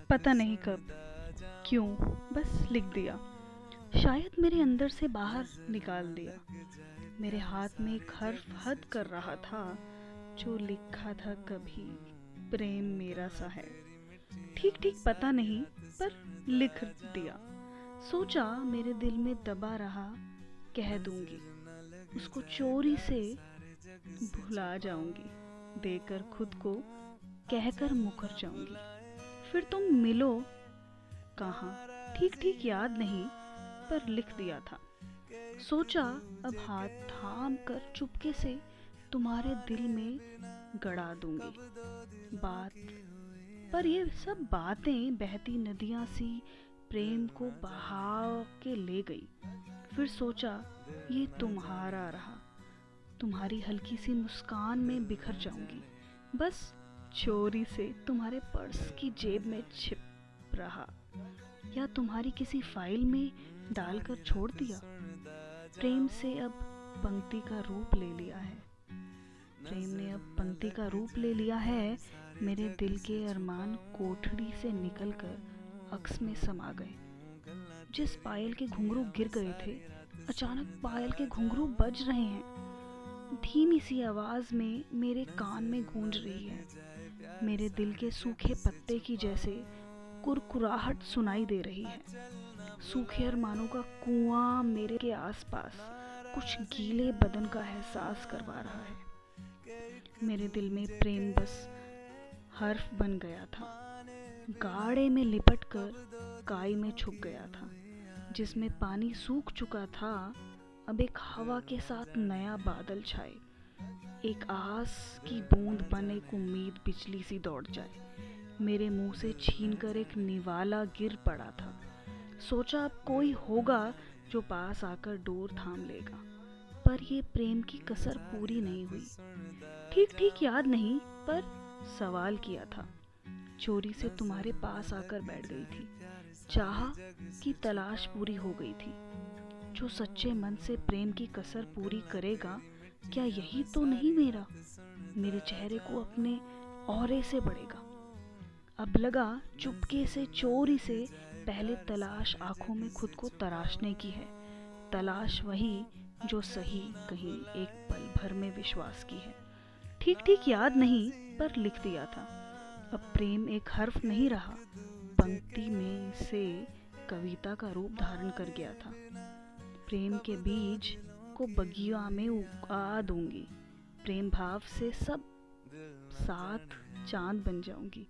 पता नहीं कब, क्यों, बस लिख दिया। शायद मेरे अंदर से बाहर निकाल दिया। मेरे हाथ में एक हर्फ हद कर रहा था, जो लिखा था कभी प्रेम मेरा सा है। ठीक ठीक पता नहीं, पर लिख दिया। सोचा मेरे दिल में दबा रहा, कह दूंगी उसको चोरी से, भुला जाऊंगी देकर खुद को, कहकर मुकर जाऊंगी। फिर तुम मिलो कहाँ, ठीक ठीक याद नहीं, पर लिख दिया था। सोचा अब हाथ थाम कर चुपके से तुम्हारे दिल में गड़ा दूंगी बात। पर ये सब बातें बहती नदियां सी प्रेम को बहा के ले गई। फिर सोचा ये तुम्हारा रहा, तुम्हारी हल्की सी मुस्कान में बिखर जाऊंगी, बस चोरी से तुम्हारे पर्स की जेब में छिप रहा, या तुम्हारी किसी फाइल में डालकर छोड़ दिया। प्रेम से अब पंक्ति का रूप ले लिया है, प्रेम ने अब पंक्ति का रूप ले लिया है। मेरे दिल के अरमान कोठड़ी से निकलकर अक्स में समा गए। जिस पायल के घुंघरू गिर गए थे, अचानक पायल के घुंघरू बज रहे हैं। धीमी सी आवाज में मेरे कान में गूंज रही है। मेरे दिल के सूखे पत्ते की जैसे कुरकुराहट सुनाई दे रही है। सूखे अरमानों का कुआं मेरे के आसपास कुछ गीले बदन का एहसास करवा रहा है। मेरे दिल में प्रेम बस हर्फ बन गया था, गाढ़े में लिपट कर काई में छुप गया था। जिसमें पानी सूख चुका था, अब एक हवा के साथ नया बादल छाए। एक आस की बूंद बन एक उम्मीद बिजली सी दौड़ जाए। मेरे मुंह से छीनकर एक निवाला गिर पड़ा था। सोचा अब कोई होगा जो पास आकर डोर थाम लेगा, पर ये प्रेम की कसर पूरी नहीं हुई। ठीक ठीक याद नहीं, पर सवाल किया था। चोरी से तुम्हारे पास आकर बैठ गई थी, चाहा कि तलाश पूरी हो गई थी। जो सच्चे मन से प्रेम की कसर पूरी करेगा, क्या यही तो नहीं मेरा, मेरे चेहरे को अपने औरे से बढ़ेगा। अब लगा चुपके से चोरी से पहले तलाश आंखों में खुद को तराशने की है। तलाश वही जो सही कहीं एक पल भर में विश्वास की है। ठीक ठीक याद नहीं, पर लिख दिया था। अब प्रेम एक हर्फ नहीं रहा, पंक्ति में से कविता का रूप धारण कर गया था। प्रेम के बीज को बगिया में उगा दूंगी। प्रेम भाव से सब साथ चांद बन जाऊंगी।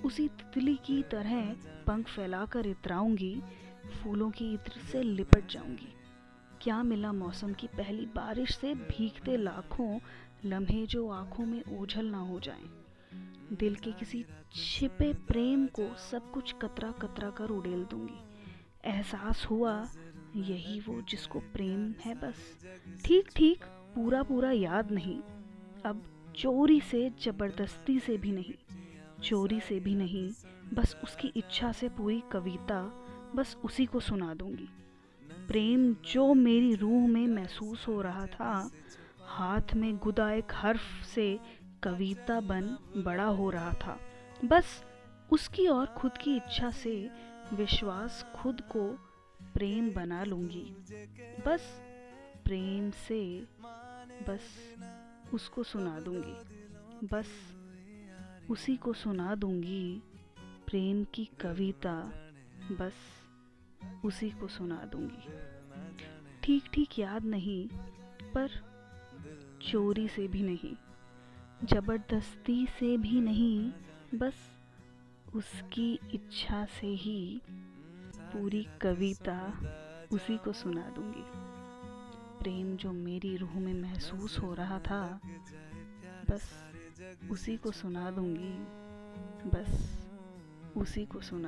उसी तितली की तरह पंख फैलाकर इतराऊंगी, फूलों की इत्र से लिपट जाऊंगी। क्या मिला मौसम की पहली बारिश से भीगते लाखों लम्हे जो आंखों में ओझल ना हो जाएं। दिल के किसी छिपे प्रेम को सब कुछ कतरा कतरा कर उड़ेल दूंगी। एहसास हुआ यही वो जिसको प्रेम है बस। ठीक ठीक पूरा पूरा याद नहीं, अब चोरी से जबरदस्ती से भी नहीं, चोरी से भी नहीं, बस उसकी इच्छा से पूरी कविता बस उसी को सुना दूंगी। प्रेम जो मेरी रूह में महसूस हो रहा था, हाथ में गुदा एक हर्फ से कविता बन बड़ा हो रहा था। बस उसकी और खुद की इच्छा से विश्वास खुद को प्रेम बना लूंगी। बस प्रेम से बस उसको सुना दूंगी, बस उसी को सुना दूंगी। प्रेम की कविता बस उसी को सुना दूंगी। ठीक ठीक याद नहीं, पर चोरी से भी नहीं, जबरदस्ती से भी नहीं, बस उसकी इच्छा से ही पूरी कविता उसी को सुना दूंगी। प्रेम जो मेरी रूह में महसूस हो रहा था, बस उसी को सुना दूंगी, बस उसी को सुना